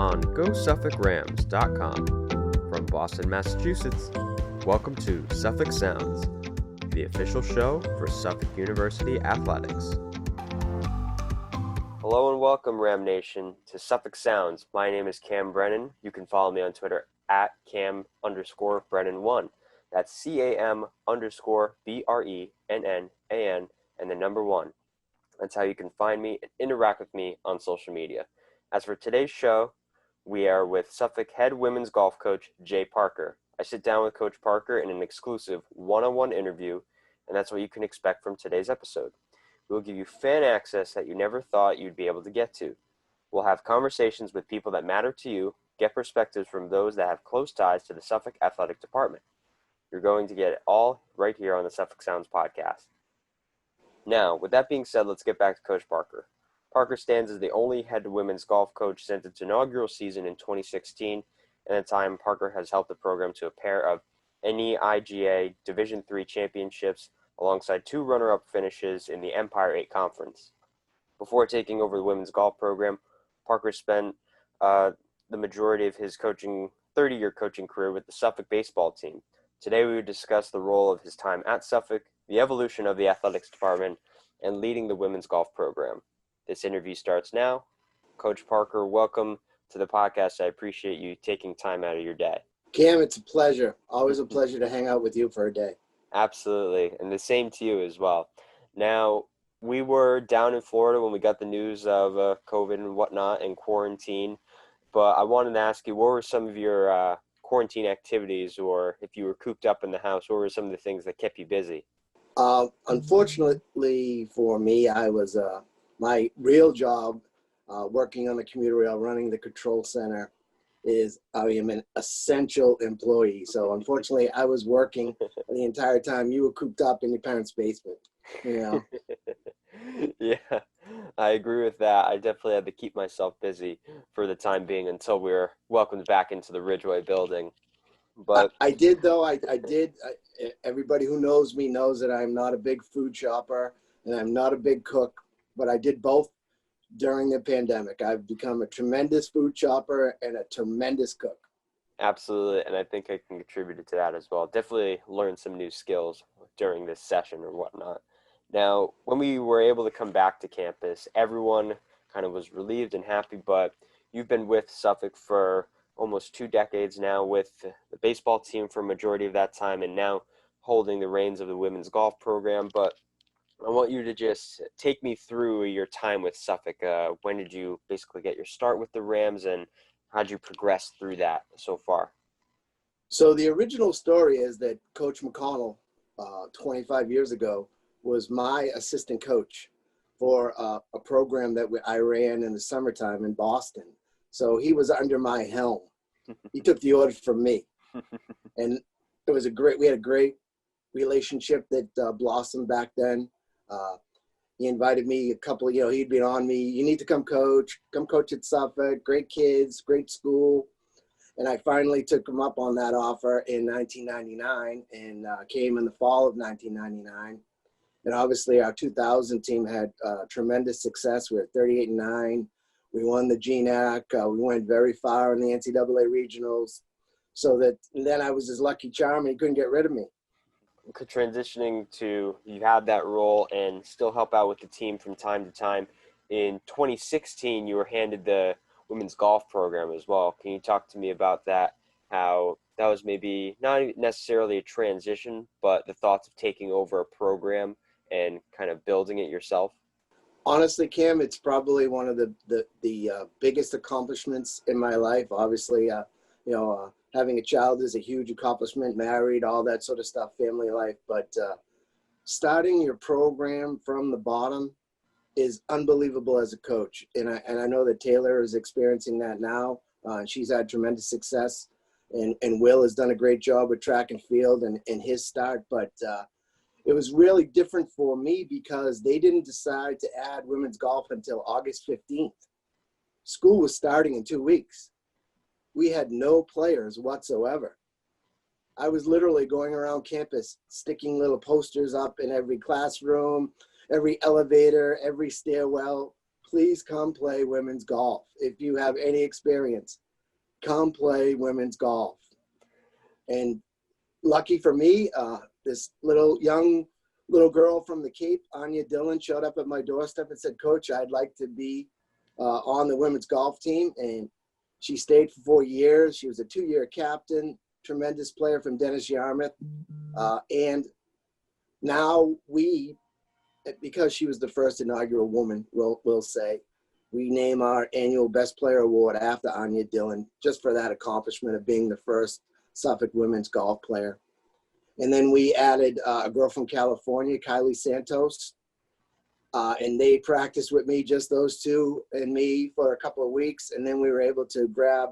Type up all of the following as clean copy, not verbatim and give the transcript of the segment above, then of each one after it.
on GoSuffolkRams.com. From Boston, Massachusetts, welcome to Suffolk Sounds, the official show for Suffolk University Athletics. Hello and welcome, Ram Nation, to Suffolk Sounds. My name is Cam Brennan. You can follow me on Twitter at Cam_Brennan1. That's CAM_BRENNAN and the number 1. That's how you can find me and interact with me on social media. As for today's show, we are with Suffolk head women's golf coach, Jay Parker. I sit down with Coach Parker in an exclusive one-on-one interview, and that's what you can expect from today's episode. We will give you fan access that you never thought you'd be able to get to. We'll have conversations with people that matter to you, get perspectives from those that have close ties to the Suffolk Athletic Department. You're going to get it all right here on the Suffolk Sounds podcast. Now, with that being said, let's get back to Coach Parker. Parker stands as the only head women's golf coach since its inaugural season in 2016, and at the time, Parker has helped the program to a pair of NEIGA Division III championships alongside 2 runner-up finishes in the Empire 8 Conference. Before taking over the women's golf program, Parker spent the majority of his 30-year coaching career with the Suffolk baseball team. Today, we would discuss the role of his time at Suffolk, the evolution of the athletics department, and leading the women's golf program. This interview starts now. Coach Parker, welcome to the podcast. I appreciate you taking time out of your day. Cam, it's a pleasure. Always a pleasure to hang out with you for a day. Absolutely, and the same to you as well. Now, we were down in Florida when we got the news of COVID and whatnot and quarantine, but I wanted to ask you, what were some of your quarantine activities, or if you were cooped up in the house, what were some of the things that kept you busy? Unfortunately for me, I was my real job working on the commuter rail, running the control center, I am an essential employee. So unfortunately, I was working the entire time. You were cooped up in your parents' basement, you know. Yeah, I agree with that. I definitely had to keep myself busy for the time being until we were welcomed back into the Ridgeway building. But I did, though. I did. Everybody who knows me knows that I'm not a big food shopper and I'm not a big cook, but I did both during the pandemic. I've become a tremendous food shopper and a tremendous cook. Absolutely, and I think I can contribute to that as well. Definitely learned some new skills during this session or whatnot. Now, when we were able to come back to campus, everyone kind of was relieved and happy, but you've been with Suffolk for almost 2 decades now, with the baseball team for a majority of that time, and now holding the reins of the women's golf program. But I want you to just take me through your time with Suffolk. When did you basically get your start with the Rams, and how did you progress through that so far? So the original story is that Coach McConnell, 25 years ago, was my assistant coach for a program that I ran in the summertime in Boston. So he was under my helm. He took the orders from me. And it was we had a great relationship that blossomed back then. He invited me he'd been on me. You need to come coach at Suffolk, great kids, great school. And I finally took him up on that offer in 1999 and came in the fall of 1999. And obviously our 2000 team had tremendous success. We were 38-9. We won the GNAC. We went very far in the NCAA regionals. Then I was his lucky charm and he couldn't get rid of me. Transitioning to, you had that role and still help out with the team from time to time. In 2016, you were handed the women's golf program as well. Can you talk to me about that? How that was maybe not necessarily a transition, but the thoughts of taking over a program and kind of building it yourself? Honestly, Cam, it's probably one of the biggest accomplishments in my life. Obviously, having a child is a huge accomplishment, married, all that sort of stuff, family life. But starting your program from the bottom is unbelievable as a coach. And I know that Taylor is experiencing that now. She's had tremendous success. And Will has done a great job with track and field and his start. But it was really different for me because they didn't decide to add women's golf until August 15th. School was starting in 2 weeks. We had no players whatsoever. I was literally going around campus, sticking little posters up in every classroom, every elevator, every stairwell, please come play women's golf. If you have any experience, come play women's golf. And lucky for me, this little girl from the Cape, Anya Dillon, showed up at my doorstep and said, Coach, I'd like to be on the women's golf team. And she stayed for 4 years. She was a 2-year captain, tremendous player from Dennis Yarmouth. And now because she was the first inaugural woman, we'll say, we name our annual Best Player Award after Anya Dillon, just for that accomplishment of being the first Suffolk women's golf player. And then we added a girl from California, Kylie Santos, and they practiced with me, just those two and me, for a couple of weeks. And then we were able to grab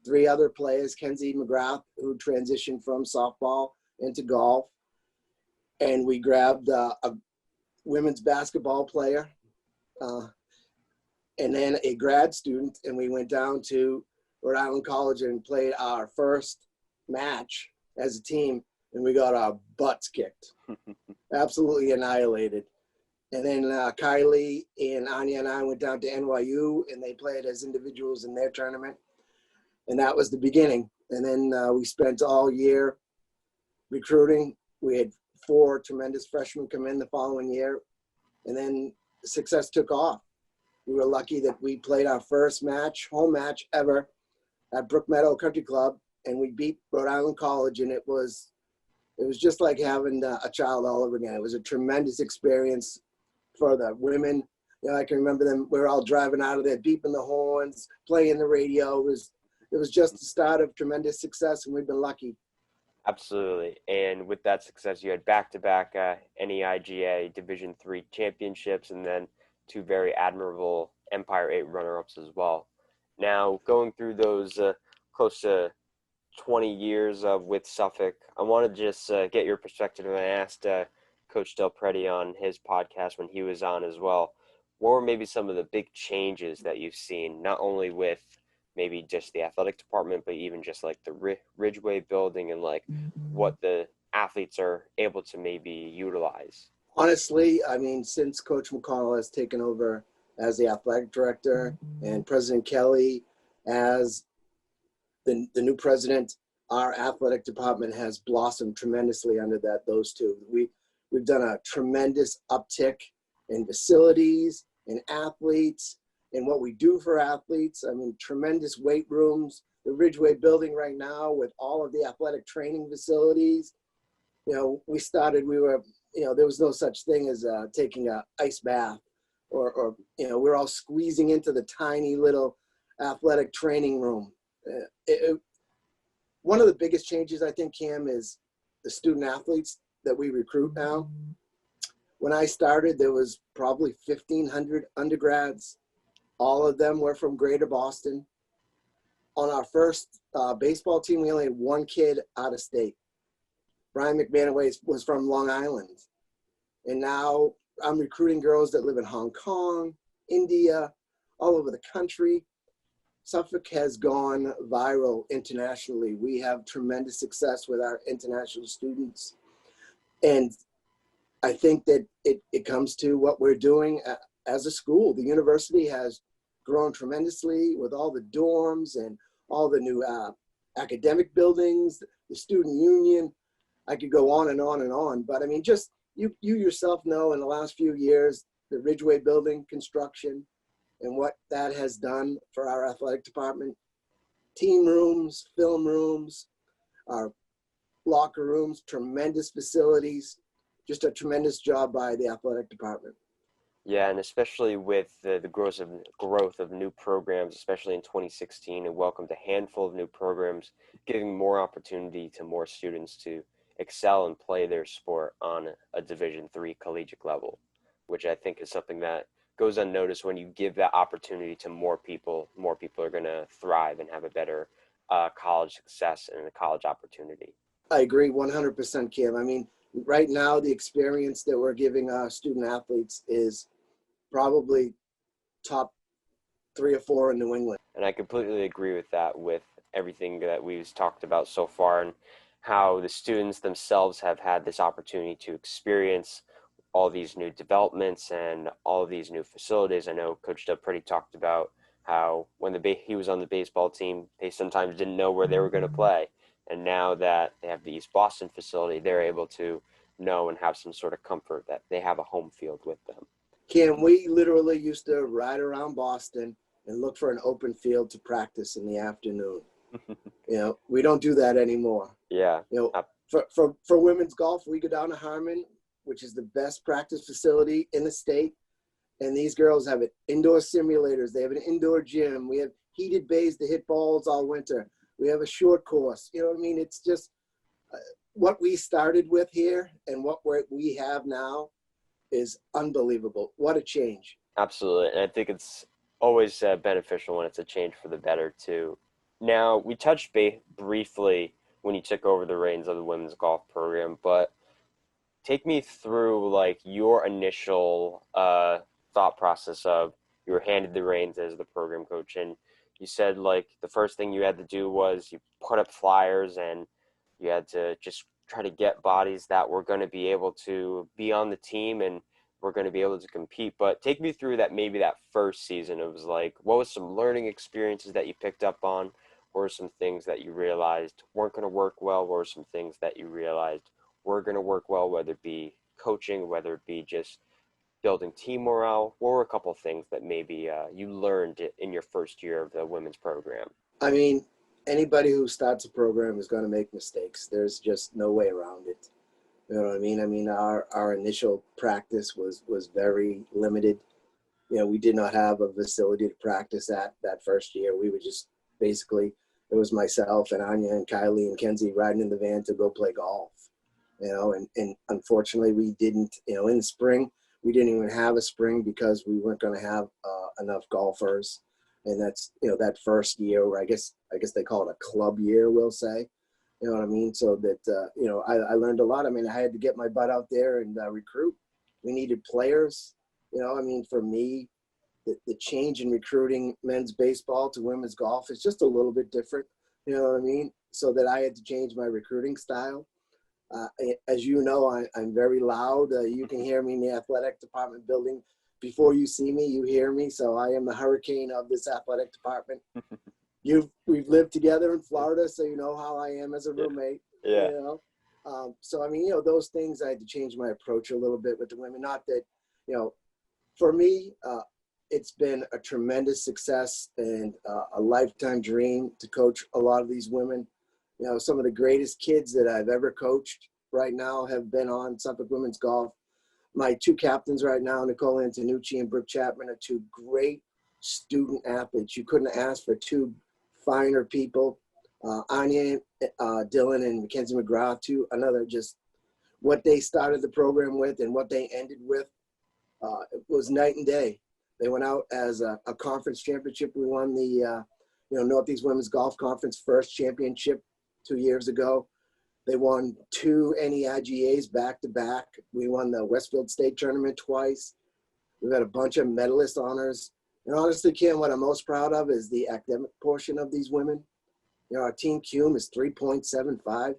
3 other players, Kenzie McGrath, who transitioned from softball into golf. And we grabbed a women's basketball player, and then a grad student. And we went down to Rhode Island College and played our first match as a team. And we got our butts kicked, absolutely annihilated. And then Kylie and Anya and I went down to NYU, and they played as individuals in their tournament. And that was the beginning. And then we spent all year recruiting. We had 4 tremendous freshmen come in the following year. And then success took off. We were lucky that we played our first match, home match ever, at Brook Meadow Country Club. And we beat Rhode Island College, and it was just like having a child all over again. It was a tremendous experience for the women. You know, I can remember them. We were all driving out of there, beeping the horns, playing the radio. It was just the start of tremendous success, and we've been lucky. Absolutely. And with that success, you had back-to-back NEIGA Division III championships, and then 2 very admirable Empire 8 runner-ups as well. Now, going through those close to 20 years with Suffolk, I want to just get your perspective. And I asked Coach Del Preti on his podcast when he was on as well, what were maybe some of the big changes that you've seen, not only with maybe just the athletic department, but even just like the Ridgeway building and like what the athletes are able to maybe utilize? Honestly, I mean, since Coach McConnell has taken over as the athletic director and President Kelly as the new president, our athletic department has blossomed tremendously under those two. We've done a tremendous uptick in facilities, in athletes, in what we do for athletes. I mean, tremendous weight rooms, the Ridgeway building right now with all of the athletic training facilities. You know, there was no such thing as taking an ice bath or we're all squeezing into the tiny little athletic training room. One of the biggest changes, I think, Cam, is the student athletes that we recruit now. When I started, there was probably 1,500 undergrads. All of them were from Greater Boston. On our first baseball team, we only had 1 kid out of state. Brian McManaway was from Long Island. And now I'm recruiting girls that live in Hong Kong, India, all over the country. Suffolk has gone viral internationally. We have tremendous success with our international students. And I think that it comes to what we're doing as a school. The university has grown tremendously with all the dorms and all the new academic buildings, the student union. I could go on and on and on. But I mean, just you yourself know, in the last few years, the Ridgeway building construction and what that has done for our athletic department. Team rooms, film rooms, our locker rooms, tremendous facilities, just a tremendous job by the athletic department. Yeah, and especially with the growth of new programs, especially in 2016, and welcomed a handful of new programs, giving more opportunity to more students to excel and play their sport on a Division III collegiate level, which I think is something that goes unnoticed. When you give that opportunity to more people are going to thrive and have a better college success and a college opportunity. I agree 100%, Kim. I mean, right now, the experience that we're giving our student athletes is probably top 3 or 4 in New England. And I completely agree with that, with everything that we've talked about so far, and how the students themselves have had this opportunity to experience all these new developments and all of these new facilities. I know Coach Dub pretty talked about how when he was on the baseball team, they sometimes didn't know where they were going to play. And now that they have the East Boston facility, they're able to know and have some sort of comfort that they have a home field with them. Ken, we literally used to ride around Boston and look for an open field to practice in the afternoon. We don't do that anymore. Yeah. For women's golf, we go down to Harmon, which is the best practice facility in the state. And these girls have indoor simulators. They have an indoor gym. We have heated bays to hit balls all winter. We have a short course. You know what I mean? It's just what we started with here and what we have now is unbelievable. What a change. Absolutely. And I think it's always beneficial when it's a change for the better, too. Now, we touched briefly when you took over the reins of the women's golf program, but take me through like your initial thought process of you were handed the reins as the program coach, and you said like the first thing you had to do was you put up flyers and you had to just try to get bodies that were going to be able to be on the team and were going to be able to compete. But take me through that, maybe that first season. It was like, what was some learning experiences that you picked up on? What were some things that you realized weren't going to work well? What were some things that you realized were going to work well, whether it be coaching, whether it be just building team morale? What were a couple of things that maybe you learned in your first year of the women's program? I mean, anybody who starts a program is going to make mistakes. There's just no way around it. You know what I mean? I mean, our initial practice was very limited. We did not have a facility to practice at that first year. We were just basically, it was myself and Anya and Kylie and Kenzie riding in the van to go play golf. And unfortunately we didn't, in the spring, we didn't even have a spring because we weren't going to have enough golfers. And that's, that first year where I guess they call it a club year, we'll say. You know what I mean? So that, I learned a lot. I mean, I had to get my butt out there and recruit. We needed players. I mean, for me, the change in recruiting men's baseball to women's golf is just a little bit different. You know what I mean? So that I had to change my recruiting style. As you know, I'm very loud. You can hear me in the athletic department building. Before you see me, you hear me. So I am the hurricane of this athletic department. We've lived together in Florida, so you know how I am as a roommate. Yeah. So I mean, those things I had to change my approach a little bit with the women. Not that, for me, it's been a tremendous success and a lifetime dream to coach a lot of these women. Some of the greatest kids that I've ever coached right now have been on Suffolk Women's Golf. My two captains right now, Nicole Antonucci and Brooke Chapman, are two great student athletes. You couldn't ask for two finer people. Anya Dillon and Mackenzie McGrath, just what they started the program with and what they ended with, it was night and day. They went out as a conference championship. We won the Northeast Women's Golf Conference first championship 2 years ago. They won 2 NEIGAs back to back. We won the Westfield State Tournament twice. We've had a bunch of medalist honors. And honestly, Kim, what I'm most proud of is the academic portion of these women. Our team CUME is 3.75.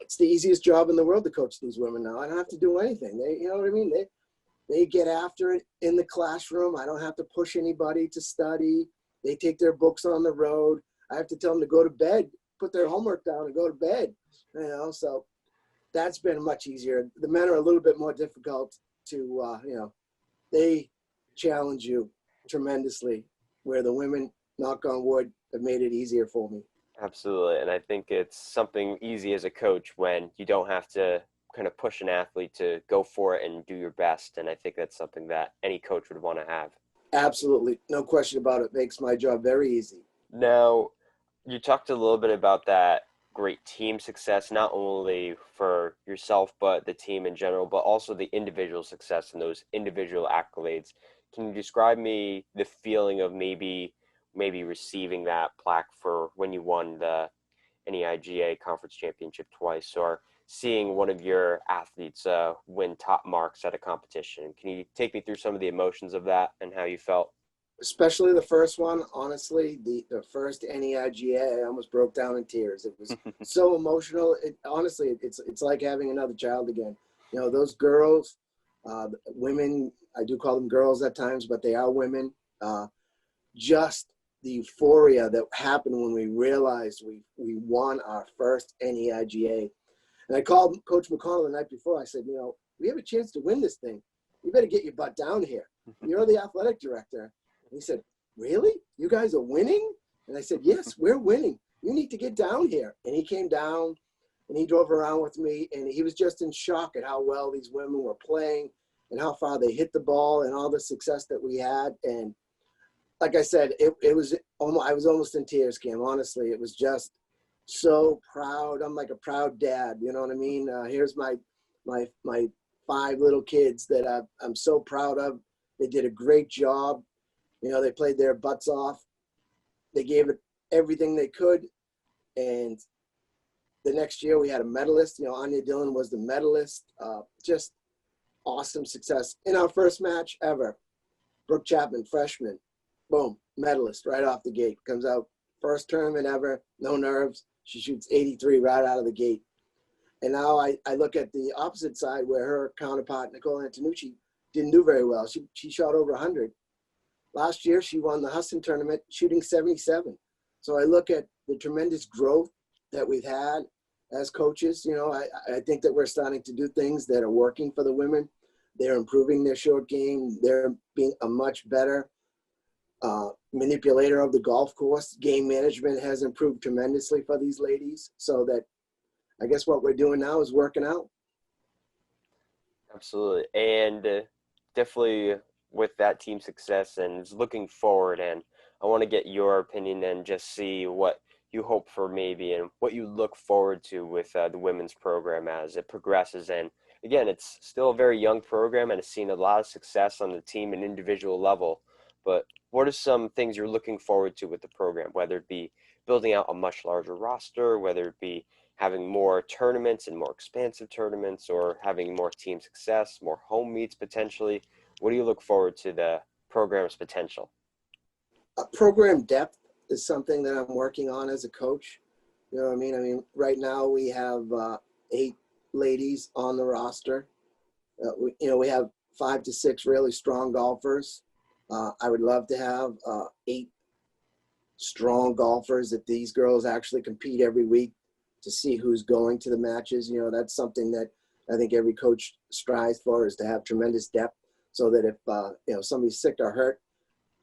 It's the easiest job in the world to coach these women now. I don't have to do anything. You know what I mean? They get after it in the classroom. I don't have to push anybody to study. They take their books on the road. I have to tell them to go to bed, put their homework down and go to bed. So that's been much easier. The men are a little bit more difficult to, they challenge you tremendously, where the women, knock on wood, have made it easier for me. Absolutely. And I think it's something easy as a coach when you don't have to kind of push an athlete to go for it and do your best. And I think that's something that any coach would want to have. Absolutely. No question about it. Makes my job very easy. Now, you talked a little bit about that great team success, not only for yourself, but the team in general, but also the individual success and those individual accolades. Can you describe me the feeling of maybe receiving that plaque for when you won the NEIGA conference championship twice, or seeing one of your athletes win top marks at a competition? Can you take me through some of the emotions of that and how you felt? Especially the first one, honestly, the first NEIGA, I almost broke down in tears. It was so emotional. Honestly, it's like having another child again. Those girls, Women, I do call them girls at times, but they are women. Just the euphoria that happened when we realized we won our first NEIGA. And I called Coach McConnell the night before. I said, we have a chance to win this thing. You better get your butt down here. You're the athletic director. And he said, really? You guys are winning? And I said, yes, we're winning. You need to get down here. And he came down and he drove around with me, and he was just in shock at how well these women were playing and how far they hit the ball and all the success that we had. And like I said, it was almost, I was almost in tears, Cam. Honestly, it was just so proud. I'm like a proud dad. You know what I mean? Here's my 5 little kids that I'm so proud of. They did a great job. They played their butts off. They gave it everything they could. And the next year we had a medalist. Anya Dillon was the medalist. Just awesome success. In our first match ever, Brooke Chapman, freshman, boom, medalist right off the gate. Comes out, first tournament ever, no nerves. She shoots 83 right out of the gate. And now I look at the opposite side where her counterpart, Nicole Antonucci, didn't do very well. She shot over 100. Last year, she won the Huston tournament shooting 77. So I look at the tremendous growth that we've had as coaches. I think that we're starting to do things that are working for the women. They're improving their short game. They're being a much better manipulator of the golf course. Game management has improved tremendously for these ladies, so that I guess what we're doing now is working out. Absolutely. And definitely with that team success and looking forward, and I want to get your opinion and just see what you hope for maybe and what you look forward to with the women's program as it progresses. And again, it's still a very young program and it's seen a lot of success on the team and individual level. But what are some things you're looking forward to with the program, whether it be building out a much larger roster, whether it be having more tournaments and more expansive tournaments, or having more team success, more home meets potentially? What do you look forward to the program's potential? Program depth is something that I'm working on as a coach. You know what I mean? I mean, right now we have 8 ladies on the roster. We have 5 to 6 really strong golfers. I would love to have 8 strong golfers that these girls actually compete every week to see who's going to the matches. That's something that I think every coach strives for, is to have tremendous depth, so that if somebody's sick or hurt,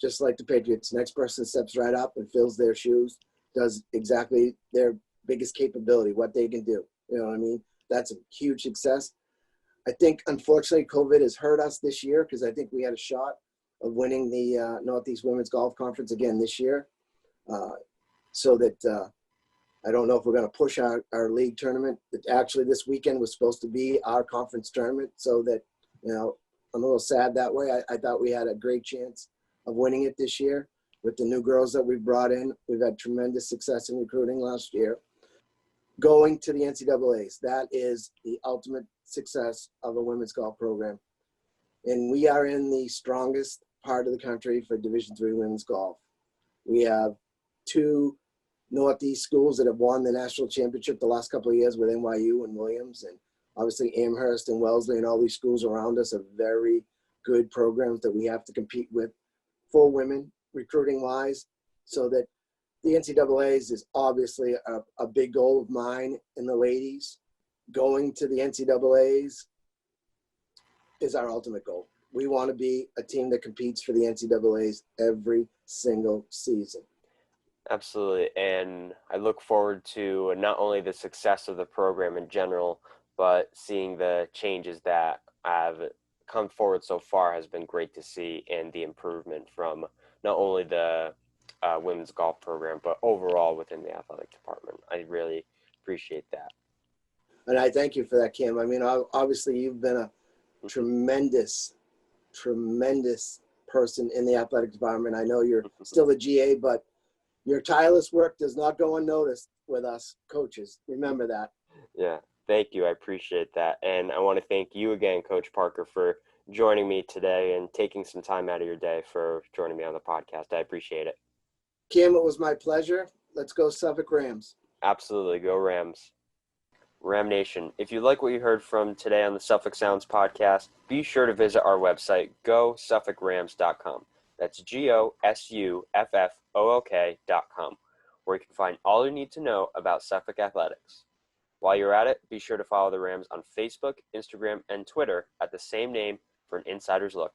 just like the Patriots, next person steps right up and fills their shoes, does exactly their biggest capability, what they can do. You know what I mean? That's a huge success. I think, unfortunately, COVID has hurt us this year, because I think we had a shot of winning the Northeast Women's Golf Conference again this year. So that I don't know if we're going to push our league tournament. Actually, this weekend was supposed to be our conference tournament, so that, I'm a little sad that way. I thought we had a great chance of winning it this year with the new girls that we've brought in. We've had tremendous success in recruiting last year. Going to the NCAAs, that is the ultimate success of a women's golf program. And we are in the strongest part of the country for Division III women's golf. We have 2 Northeast schools that have won the national championship the last couple of years with NYU and Williams, and obviously Amherst and Wellesley, and all these schools around us are very good programs that we have to compete with for women, recruiting wise. So that the NCAAs is obviously a big goal of mine and the ladies. Going to the NCAAs is our ultimate goal. We want to be a team that competes for the NCAAs every single season. Absolutely. And I look forward to not only the success of the program in general, but seeing the changes that have come forward so far has been great to see, and the improvement from not only the women's golf program, but overall within the athletic department. I really appreciate that. And I thank you for that, Kim. I mean, obviously you've been a tremendous person in the athletic department. I know you're still the GA, but your tireless work does not go unnoticed with us coaches. Remember that. Yeah, thank you. I appreciate that. And I want to thank you again, Coach Parker, for joining me today and taking some time out of your day for joining me on the podcast. I appreciate it. Kim, it was my pleasure. Let's go Suffolk Rams. Absolutely. Go Rams. Ram Nation, if you like what you heard from today on the Suffolk Sounds podcast, be sure to visit our website, GoSuffolkRams.com. That's GoSuffOOK.com, where you can find all you need to know about Suffolk athletics. While you're at it, be sure to follow the Rams on Facebook, Instagram, and Twitter at the same name for an insider's look.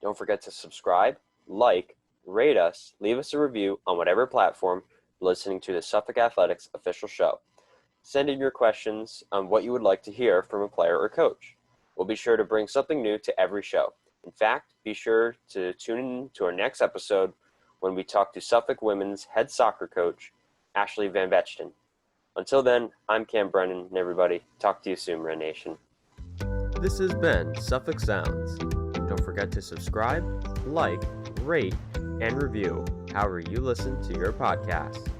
Don't forget to subscribe, like, rate us, leave us a review on whatever platform you're listening to the Suffolk Athletics official show. Send in your questions on what you would like to hear from a player or coach. We'll be sure to bring something new to every show. In fact, be sure to tune in to our next episode when we talk to Suffolk women's head soccer coach, Ashley Van Vechten. Until then, I'm Cam Brennan, and everybody, talk to you soon, Ren Nation. This has been Suffolk Sounds. Don't forget to subscribe, like, rate, and review however you listen to your podcast.